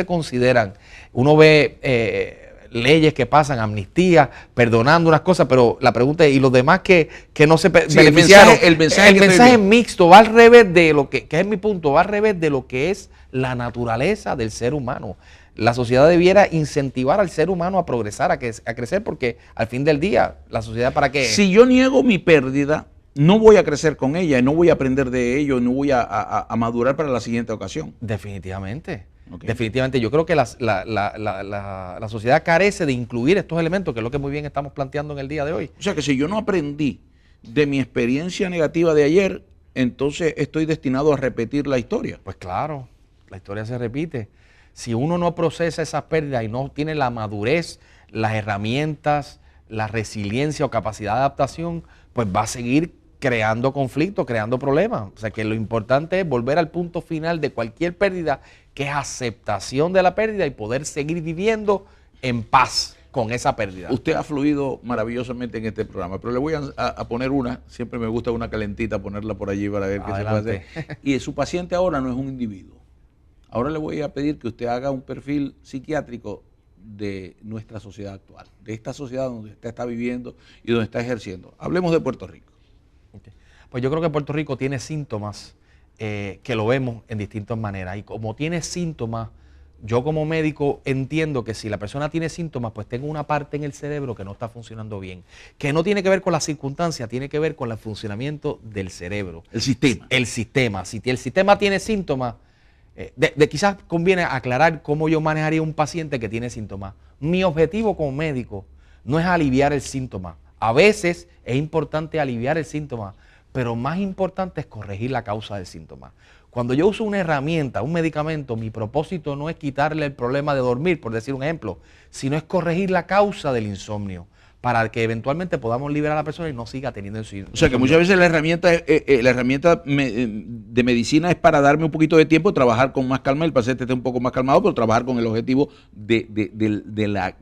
consideran. Uno ve leyes que pasan, amnistía, perdonando unas cosas, pero la pregunta es, ¿y los demás que no se beneficiaron? El mensaje mixto va al revés de lo que es mi punto, va al revés de lo que es la naturaleza del ser humano. La sociedad debiera incentivar al ser humano a progresar, a crecer, porque al fin del día, la sociedad ¿para qué? Si yo niego mi pérdida, no voy a crecer con ella, no voy a aprender de ello, no voy a madurar para la siguiente ocasión. Definitivamente. Okay. Definitivamente, yo creo que la sociedad carece de incluir estos elementos, que es lo que muy bien estamos planteando en el día de hoy. O sea que si yo no aprendí de mi experiencia negativa de ayer, entonces estoy destinado a repetir la historia. Pues claro, la historia se repite. Si uno no procesa esas pérdidas y no tiene la madurez, las herramientas, la resiliencia o capacidad de adaptación, pues va a seguir creando conflictos, creando problemas. O sea que lo importante es volver al punto final de cualquier pérdida, que es aceptación de la pérdida y poder seguir viviendo en paz con esa pérdida. Usted ha fluido maravillosamente en este programa, pero le voy a poner una, siempre me gusta una calentita, ponerla por allí para ver qué se puede hacer. Y su paciente ahora no es un individuo. Ahora le voy a pedir que usted haga un perfil psiquiátrico de nuestra sociedad actual, de esta sociedad donde usted está viviendo y donde está ejerciendo. Hablemos de Puerto Rico. Okay. Pues yo creo que Puerto Rico tiene síntomas que lo vemos en distintas maneras. Y como tiene síntomas, yo como médico entiendo que si la persona tiene síntomas, pues tengo una parte en el cerebro que no está funcionando bien, que no tiene que ver con las circunstancias, tiene que ver con el funcionamiento del cerebro. El sistema. El sistema. Si el sistema tiene síntomas, quizás conviene aclarar cómo yo manejaría un paciente que tiene síntomas. Mi objetivo como médico no es aliviar el síntoma. A veces es importante aliviar el síntoma, pero más importante es corregir la causa del síntoma. Cuando yo uso una herramienta, un medicamento, mi propósito no es quitarle el problema de dormir, por decir un ejemplo, sino es corregir la causa del insomnio, para que eventualmente podamos liberar a la persona y no siga teniendo insomnio. O sea que muchas veces la herramienta de medicina es para darme un poquito de tiempo, trabajar con más calma, el paciente esté un poco más calmado, pero trabajar con el objetivo de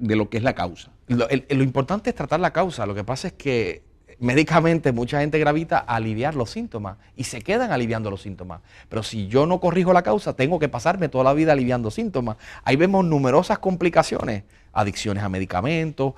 lo que es la causa. Lo importante es tratar la causa. Lo que pasa es que médicamente mucha gente gravita a aliviar los síntomas y se quedan aliviando los síntomas. Pero si yo no corrijo la causa, tengo que pasarme toda la vida aliviando síntomas. Ahí vemos numerosas complicaciones, adicciones a medicamentos,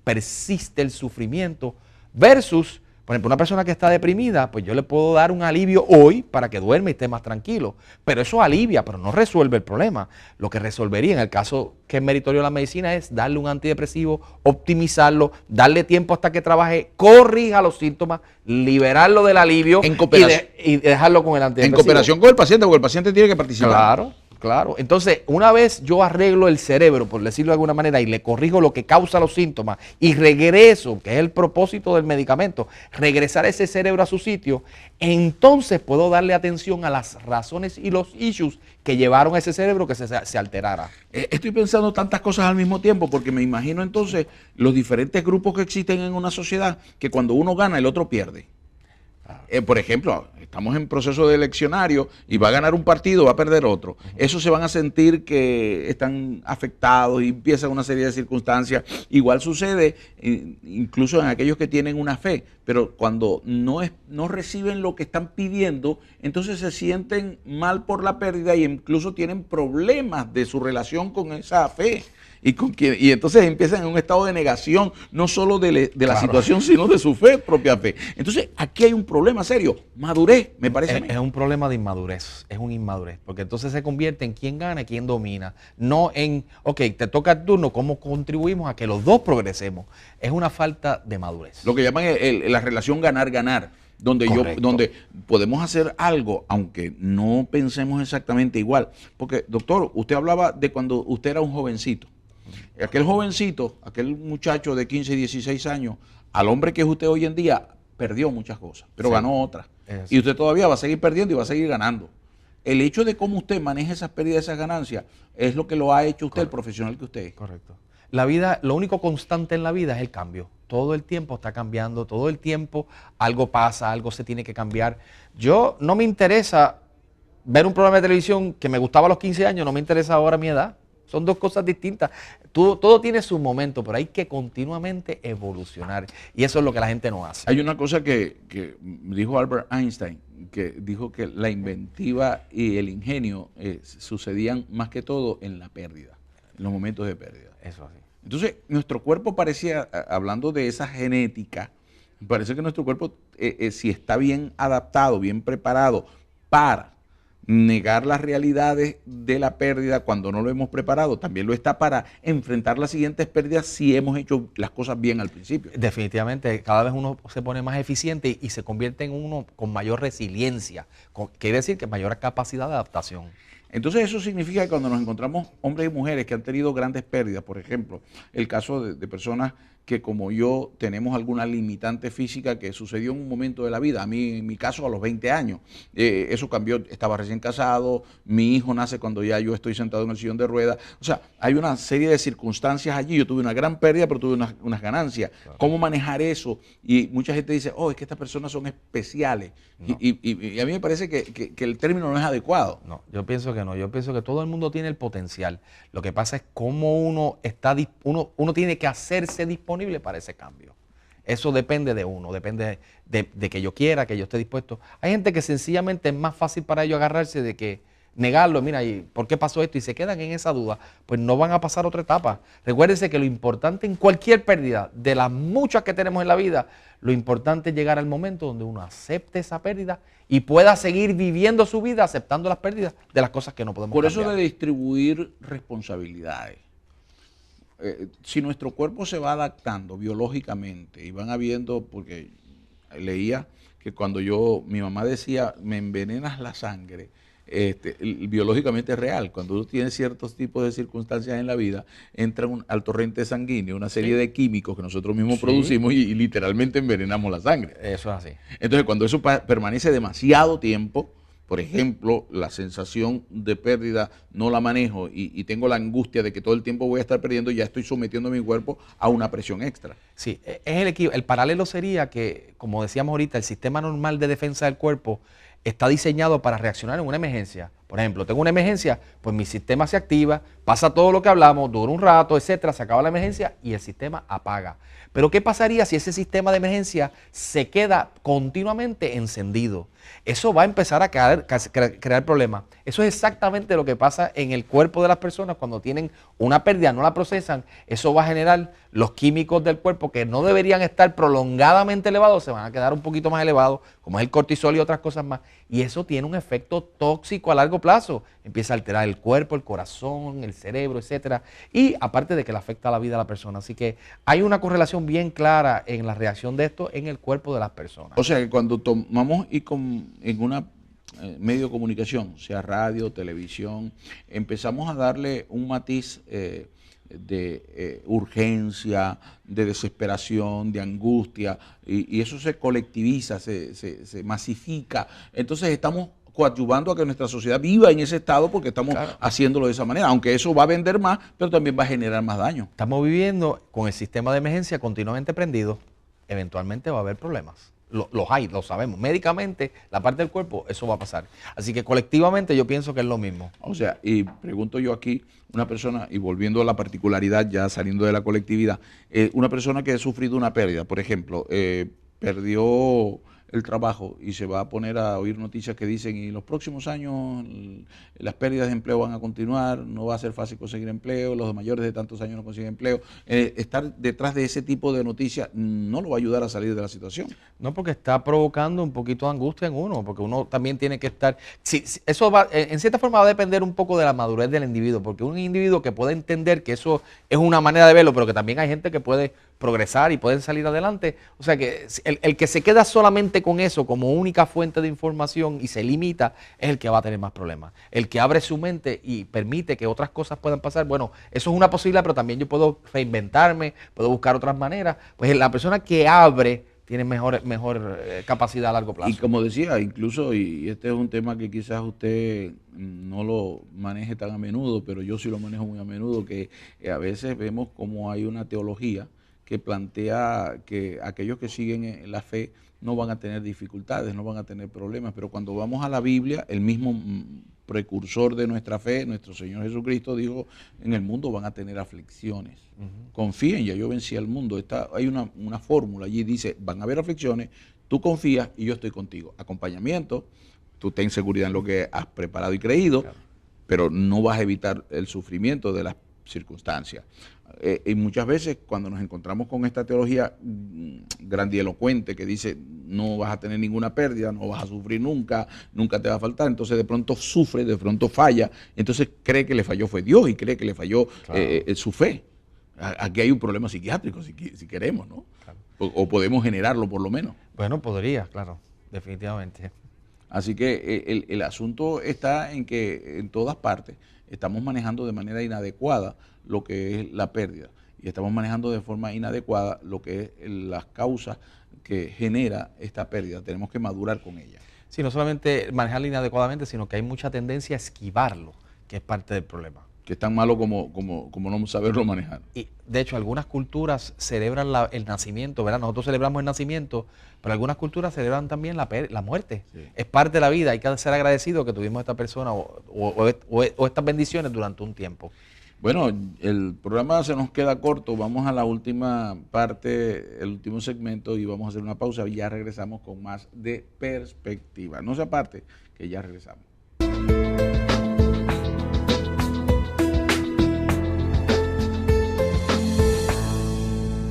persiste el sufrimiento, versus, por ejemplo, una persona que está deprimida, pues yo le puedo dar un alivio hoy para que duerme y esté más tranquilo. Pero eso alivia, pero no resuelve el problema. Lo que resolvería en el caso que es meritorio de la medicina es darle un antidepresivo, optimizarlo, darle tiempo hasta que trabaje, corrija los síntomas, liberarlo del alivio y dejarlo con el antidepresivo. En cooperación con el paciente, porque el paciente tiene que participar. Claro. Claro, entonces una vez yo arreglo el cerebro, por decirlo de alguna manera, y le corrijo lo que causa los síntomas y regreso, que es el propósito del medicamento, regresar ese cerebro a su sitio, entonces puedo darle atención a las razones y los issues que llevaron a ese cerebro que se alterara. Estoy pensando tantas cosas al mismo tiempo porque me imagino entonces los diferentes grupos que existen en una sociedad que cuando uno gana el otro pierde. Por ejemplo, estamos en proceso de eleccionario y va a ganar un partido, va a perder otro. Eso se van a sentir que están afectados y empiezan una serie de circunstancias. Igual sucede incluso en aquellos que tienen una fe, pero cuando no reciben lo que están pidiendo, entonces se sienten mal por la pérdida y incluso tienen problemas de su relación con esa fe. Y entonces empiezan en un estado de negación, no solo de la situación, sino de su propia fe. Entonces, aquí hay un problema serio, madurez, me parece a mí. Es un problema de inmadurez, es una inmadurez, porque entonces se convierte en quién gana y quién domina, no en, ok, te toca el turno, ¿cómo contribuimos a que los dos progresemos? Es una falta de madurez. Lo que llaman la relación ganar-ganar. Donde podemos hacer algo, aunque no pensemos exactamente igual. Porque, doctor, usted hablaba de cuando usted era un jovencito. Aquel jovencito, aquel muchacho de 15, 16 años, al hombre que es usted hoy en día, perdió muchas cosas, pero ganó otras. Y usted todavía va a seguir perdiendo y va a seguir ganando. El hecho de cómo usted maneja esas pérdidas, esas ganancias, es lo que lo ha hecho usted, el profesional que usted es. Correcto. La vida, lo único constante en la vida es el cambio. Todo el tiempo está cambiando, todo el tiempo algo pasa, algo se tiene que cambiar. Yo no me interesa ver un programa de televisión que me gustaba a los 15 años, no me interesa ahora a mi edad. Son dos cosas distintas. Todo tiene su momento, pero hay que continuamente evolucionar. Y eso es lo que la gente no hace. Hay una cosa que dijo Albert Einstein, que dijo que la inventiva y el ingenio sucedían más que todo en la pérdida, en los momentos de pérdida. Eso así. Entonces, nuestro cuerpo parecía, hablando de esa genética, parece que nuestro cuerpo, si está bien adaptado, bien preparado para negar las realidades de la pérdida cuando no lo hemos preparado, también lo está para enfrentar las siguientes pérdidas si hemos hecho las cosas bien al principio. Definitivamente, cada vez uno se pone más eficiente y se convierte en uno con mayor resiliencia, quiere decir que mayor capacidad de adaptación. Entonces eso significa que cuando nos encontramos hombres y mujeres que han tenido grandes pérdidas, por ejemplo, el caso de personas que como yo tenemos alguna limitante física que sucedió en un momento de la vida, a mí en mi caso a los 20 años, eso cambió, estaba recién casado, mi hijo nace cuando ya yo estoy sentado en el sillón de ruedas, o sea, hay una serie de circunstancias allí, yo tuve una gran pérdida pero tuve unas ganancias, claro. ¿Cómo manejar eso? Y mucha gente dice, oh, es que estas personas son especiales, no. y a mí me parece que el término no es adecuado. No, yo pienso que no, yo pienso que todo el mundo tiene el potencial, lo que pasa es cómo uno tiene que hacerse disponible para ese cambio. Eso depende de uno, depende de que yo quiera, que yo esté dispuesto. Hay gente que sencillamente es más fácil para ellos agarrarse de que negarlo, mira, ¿y por qué pasó esto? Y se quedan en esa duda, pues no van a pasar otra etapa. Recuérdense que lo importante en cualquier pérdida, de las muchas que tenemos en la vida, lo importante es llegar al momento donde uno acepte esa pérdida y pueda seguir viviendo su vida aceptando las pérdidas de las cosas que no podemos cambiar. Por eso de distribuir responsabilidades. Si nuestro cuerpo se va adaptando biológicamente y van habiendo, porque leía que cuando mi mamá decía, me envenenas la sangre, biológicamente es real. Cuando uno tiene ciertos tipos de circunstancias en la vida, entra al torrente sanguíneo una serie de químicos que nosotros mismos producimos y literalmente envenenamos la sangre. Eso es así. Entonces, cuando eso permanece demasiado tiempo, por ejemplo, la sensación de pérdida no la manejo y tengo la angustia de que todo el tiempo voy a estar perdiendo, ya estoy sometiendo a mi cuerpo a una presión extra. Sí, es el paralelo sería que, como decíamos ahorita, el sistema normal de defensa del cuerpo está diseñado para reaccionar en una emergencia. Por ejemplo, tengo una emergencia, pues mi sistema se activa, pasa todo lo que hablamos, dura un rato, etcétera, se acaba la emergencia y el sistema apaga. Pero ¿qué pasaría si ese sistema de emergencia se queda continuamente encendido? Eso va a empezar a crear problemas. Eso es exactamente lo que pasa en el cuerpo de las personas cuando tienen una pérdida, no la procesan. Eso va a generar los químicos del cuerpo que no deberían estar prolongadamente elevados, se van a quedar un poquito más elevados, como es el cortisol y otras cosas más. Y eso tiene un efecto tóxico a largo plazo. Empieza a alterar el cuerpo, el corazón, el cerebro, etcétera. Y aparte de que le afecta la vida a la persona. Así que hay una correlación bien clara en la reacción de esto en el cuerpo de las personas. O sea que cuando tomamos en una medio de comunicación, sea radio, televisión, empezamos a darle un matiz de urgencia, de desesperación, de angustia, y eso se colectiviza, se masifica. Entonces estamos coadyuvando a que nuestra sociedad viva en ese estado porque estamos haciéndolo de esa manera, aunque eso va a vender más, pero también va a generar más daño. Estamos viviendo con el sistema de emergencia continuamente prendido, eventualmente va a haber problemas. Los hay, lo sabemos. Médicamente, la parte del cuerpo, eso va a pasar. Así que colectivamente yo pienso que es lo mismo. O sea, y pregunto yo aquí, una persona, y volviendo a la particularidad, ya saliendo de la colectividad, una persona que ha sufrido una pérdida, por ejemplo, perdió el trabajo y se va a poner a oír noticias que dicen y en los próximos años las pérdidas de empleo van a continuar, no va a ser fácil conseguir empleo, los mayores de tantos años no consiguen empleo. Estar detrás de ese tipo de noticias no lo va a ayudar a salir de la situación. No, porque está provocando un poquito de angustia en uno, porque uno también tiene que estar... eso va, en cierta forma va a depender un poco de la madurez del individuo, porque un individuo que puede entender que eso es una manera de verlo, pero que también hay gente que puede progresar y pueden salir adelante. O sea que el que se queda solamente con eso como única fuente de información y se limita es el que va a tener más problemas. El que abre su mente y permite que otras cosas puedan pasar, bueno, eso es una posibilidad, pero también yo puedo reinventarme, puedo buscar otras maneras. Pues la persona que abre tiene mejor capacidad a largo plazo. Y como decía, incluso, y este es un tema que quizás usted no lo maneje tan a menudo, pero yo sí lo manejo muy a menudo, que a veces vemos como hay una teología que plantea que aquellos que siguen la fe no van a tener dificultades, no van a tener problemas, pero cuando vamos a la Biblia, el mismo precursor de nuestra fe, nuestro Señor Jesucristo, dijo, en el mundo van a tener aflicciones. Confíen, ya yo vencí al mundo. Hay una fórmula allí, dice, van a haber aflicciones, tú confías y yo estoy contigo. Acompañamiento, tú ten seguridad en lo que has preparado y creído, pero no vas a evitar el sufrimiento de las circunstancias. Y muchas veces cuando nos encontramos con esta teología grandilocuente que dice no vas a tener ninguna pérdida, no vas a sufrir nunca, nunca te va a faltar, entonces de pronto sufre, de pronto falla, entonces cree que le falló fue Dios y cree que le falló su fe. Aquí hay un problema psiquiátrico si queremos, ¿no? Claro. O podemos generarlo por lo menos. Bueno, podría, claro, definitivamente. Así que el asunto está en que en todas partes estamos manejando de manera inadecuada lo que es la pérdida y estamos manejando de forma inadecuada lo que es las causas que genera esta pérdida. Tenemos que madurar con ella. Sí, no solamente manejarlo inadecuadamente, sino que hay mucha tendencia a esquivarlo, que es parte del problema. Que es tan malo como no saberlo manejar. Y de hecho, algunas culturas celebran el nacimiento, ¿verdad? Nosotros celebramos el nacimiento, pero algunas culturas celebran también la muerte. Sí. Es parte de la vida, hay que ser agradecido que tuvimos esta persona o estas bendiciones durante un tiempo. Bueno, el programa se nos queda corto, vamos a la última parte, el último segmento y vamos a hacer una pausa y ya regresamos con más de Perspectiva. No se aparte, que ya regresamos.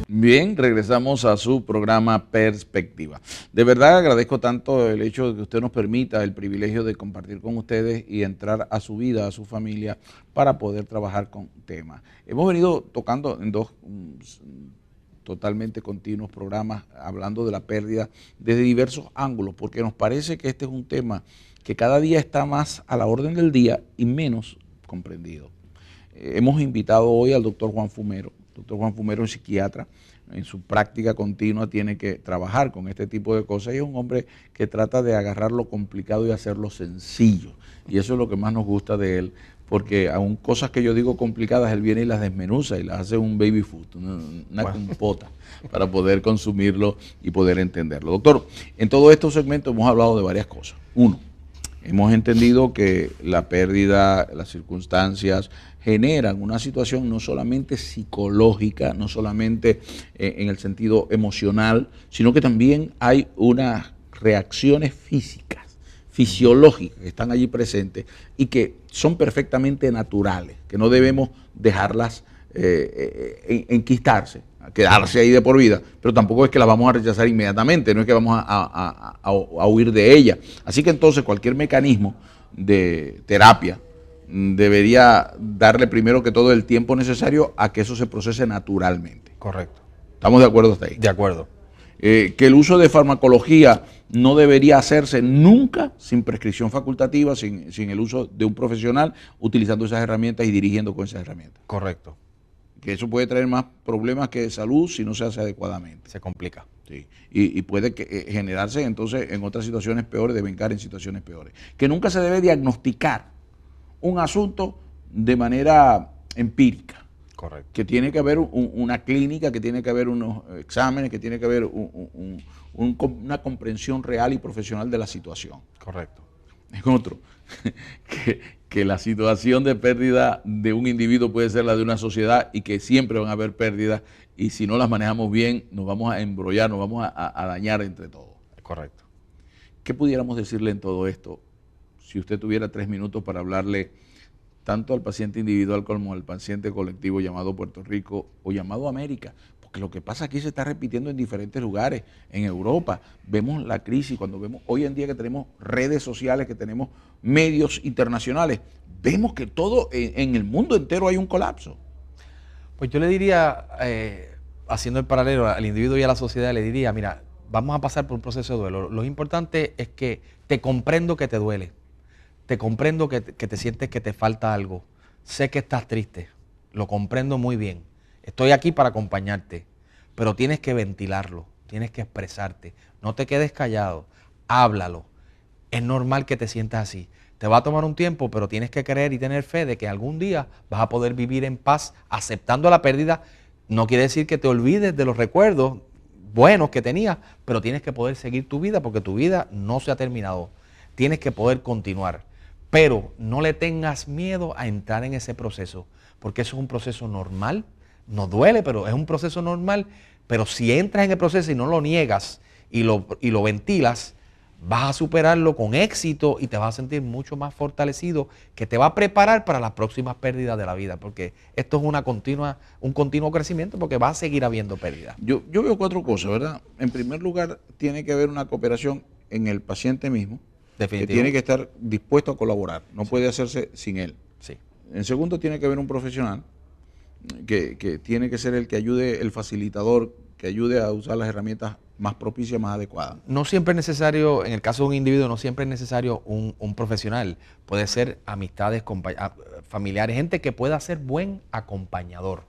Bien, regresamos a su programa Perspectiva. De verdad agradezco tanto el hecho de que usted nos permita el privilegio de compartir con ustedes y entrar a su vida, a su familia, para poder trabajar con temas. Hemos venido tocando en dos totalmente continuos programas, hablando de la pérdida desde diversos ángulos, porque nos parece que este es un tema que cada día está más a la orden del día y menos comprendido. Hemos invitado hoy al doctor Juan Fumero. Doctor Juan Fumero es psiquiatra, en su práctica continua tiene que trabajar con este tipo de cosas y es un hombre que trata de agarrar lo complicado y hacerlo sencillo. Y eso es lo que más nos gusta de él, porque aun cosas que yo digo complicadas, él viene y las desmenuza y las hace un baby food, una compota, para poder consumirlo y poder entenderlo. Doctor, en todos estos segmentos hemos hablado de varias cosas. Uno, hemos entendido que la pérdida, las circunstancias generan una situación no solamente psicológica, no solamente en el sentido emocional, sino que también hay unas reacciones físicas, fisiológicas que están allí presentes y que son perfectamente naturales, que no debemos dejarlas enquistarse, quedarse ahí de por vida, pero tampoco es que las vamos a rechazar inmediatamente, no es que vamos a huir de ella. Así que entonces cualquier mecanismo de terapia debería darle primero que todo el tiempo necesario a que eso se procese naturalmente. Correcto. ¿Estamos de acuerdo hasta ahí? De acuerdo. Que el uso de farmacología no debería hacerse nunca sin prescripción facultativa, sin el uso de un profesional, utilizando esas herramientas y dirigiendo con esas herramientas. Correcto. Que eso puede traer más problemas que de salud si no se hace adecuadamente. Se complica. Sí. Y puede generarse entonces en otras situaciones peores, devengar en situaciones peores. Que nunca se debe diagnosticar un asunto de manera empírica. Correcto. Que tiene que haber una clínica, que tiene que haber unos exámenes, que tiene que haber una comprensión real y profesional de la situación. Correcto. Es otro, que la situación de pérdida de un individuo puede ser la de una sociedad y que siempre van a haber pérdidas y si no las manejamos bien nos vamos a embrollar, nos vamos a dañar entre todos. Correcto. ¿Qué pudiéramos decirle en todo esto? Si usted tuviera 3 minutos para hablarle tanto al paciente individual como al paciente colectivo llamado Puerto Rico o llamado América, porque lo que pasa aquí se está repitiendo en diferentes lugares, en Europa, vemos la crisis, cuando vemos hoy en día que tenemos redes sociales, que tenemos medios internacionales, vemos que todo en el mundo entero hay un colapso. Pues yo le diría, haciendo el paralelo al individuo y a la sociedad, le diría, mira, vamos a pasar por un proceso de duelo. Lo importante es que te comprendo que te duele. Te comprendo que te sientes que te falta algo. Sé que estás triste. Lo comprendo muy bien. Estoy aquí para acompañarte. Pero tienes que ventilarlo. Tienes que expresarte. No te quedes callado. Háblalo. Es normal que te sientas así. Te va a tomar un tiempo, pero tienes que creer y tener fe de que algún día vas a poder vivir en paz aceptando la pérdida. No quiere decir que te olvides de los recuerdos buenos que tenías, pero tienes que poder seguir tu vida porque tu vida no se ha terminado. Tienes que poder continuar. Pero no le tengas miedo a entrar en ese proceso, porque eso es un proceso normal, no duele, pero es un proceso normal, pero si entras en el proceso y no lo niegas y lo ventilas, vas a superarlo con éxito y te vas a sentir mucho más fortalecido, que te va a preparar para las próximas pérdidas de la vida, porque esto es un continuo crecimiento, porque va a seguir habiendo pérdidas. Yo veo 4 cosas, ¿verdad? En primer lugar, tiene que haber una cooperación en el paciente mismo, Definitivo. que tiene que estar dispuesto a colaborar, no puede hacerse sin él. Sí. En segundo, tiene que haber un profesional que tiene que ser el que ayude, el facilitador, que ayude a usar las herramientas más propicias, más adecuadas. No siempre es necesario, en el caso de un individuo, no siempre es necesario un profesional. Puede ser amistades, familiares, gente que pueda ser buen acompañador.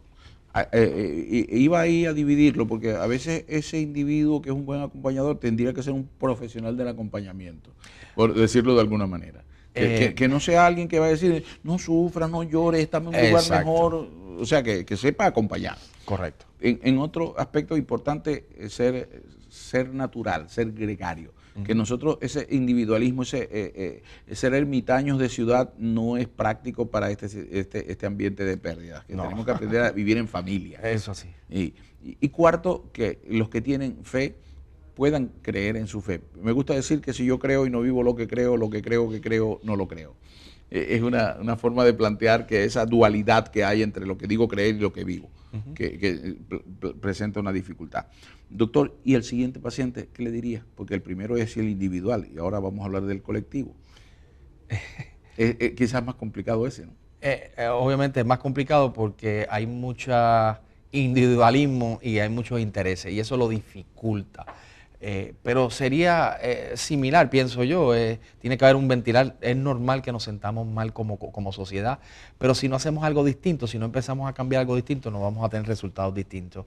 Iba ahí a dividirlo, porque a veces ese individuo que es un buen acompañador tendría que ser un profesional del acompañamiento, por decirlo de alguna manera. Que no sea alguien que va a decir, no sufra, no llore, estamos en un lugar mejor. O sea, que sepa acompañar. Correcto. En otro aspecto importante, ser natural, ser gregario. Que nosotros, ese individualismo, ser ermitaños de ciudad no es práctico para este ambiente de pérdidas. Que tenemos que aprender a vivir en familia. Eso sí. Y cuarto, que los que tienen fe puedan creer en su fe. Me gusta decir que si yo creo y no vivo lo que creo que creo, no lo creo. Es una forma de plantear que esa dualidad que hay entre lo que digo creer y lo que vivo, que presenta una dificultad. Doctor, ¿y el siguiente paciente qué le diría? Porque el primero es el individual y ahora vamos a hablar del colectivo. Quizás más complicado ese, ¿no? Obviamente es más complicado porque hay mucho individualismo y hay muchos intereses y eso lo dificulta. Pero sería similar, pienso yo. Tiene que haber un ventilar. Es normal que nos sentamos mal como sociedad, pero si no hacemos algo distinto, si no empezamos a cambiar algo distinto, no vamos a tener resultados distintos.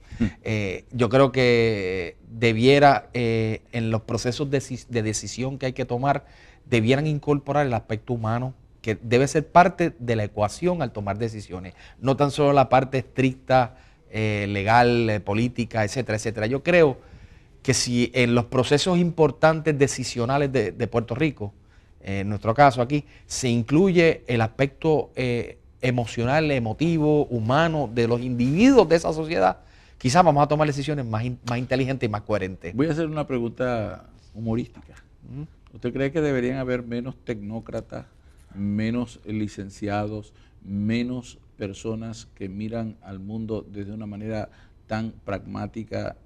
Yo creo que debiera, en los procesos de decisión que hay que tomar, debieran incorporar el aspecto humano, que debe ser parte de la ecuación al tomar decisiones, no tan solo la parte estricta, legal, política, etcétera, etcétera. Yo creo que si en los procesos importantes decisionales de Puerto Rico, en nuestro caso aquí, se incluye el aspecto emocional, emotivo, humano de los individuos de esa sociedad, quizás vamos a tomar decisiones más inteligentes y más coherentes. Voy a hacer una pregunta humorística. ¿Usted cree que deberían haber menos tecnócratas, menos licenciados, menos personas que miran al mundo desde una manera tan pragmática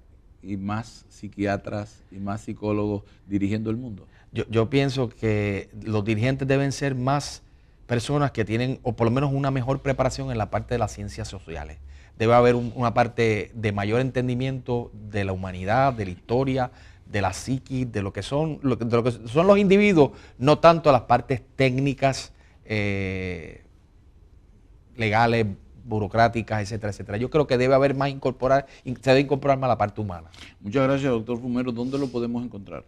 y más psiquiatras y más psicólogos dirigiendo el mundo? Yo pienso que los dirigentes deben ser más personas que tienen, o por lo menos una mejor preparación en la parte de las ciencias sociales. Debe haber una parte de mayor entendimiento de la humanidad, de la historia, de la psiquis, de lo que son los individuos, no tanto las partes técnicas, legales, burocráticas, etcétera, etcétera. Yo creo que debe haber más se debe incorporar más la parte humana. Muchas gracias, doctor Fumero. ¿Dónde lo podemos encontrar?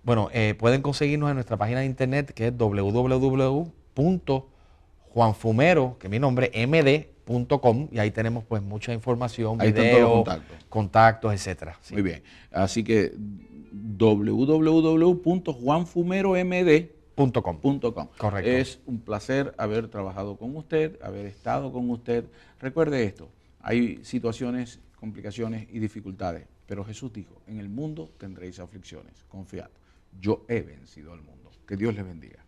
Bueno, pueden conseguirnos en nuestra página de internet, que es www.juanfumero, que es mi nombre, md.com, y ahí tenemos pues mucha información, videos, contactos, etcétera. Sí. Muy bien. Así que www.juanfumeromd.com. Correcto. Es un placer haber trabajado con usted, haber estado con usted. Recuerde esto, hay situaciones, complicaciones y dificultades, pero Jesús dijo, en el mundo tendréis aflicciones, confiad, yo he vencido al mundo. Que Dios les bendiga.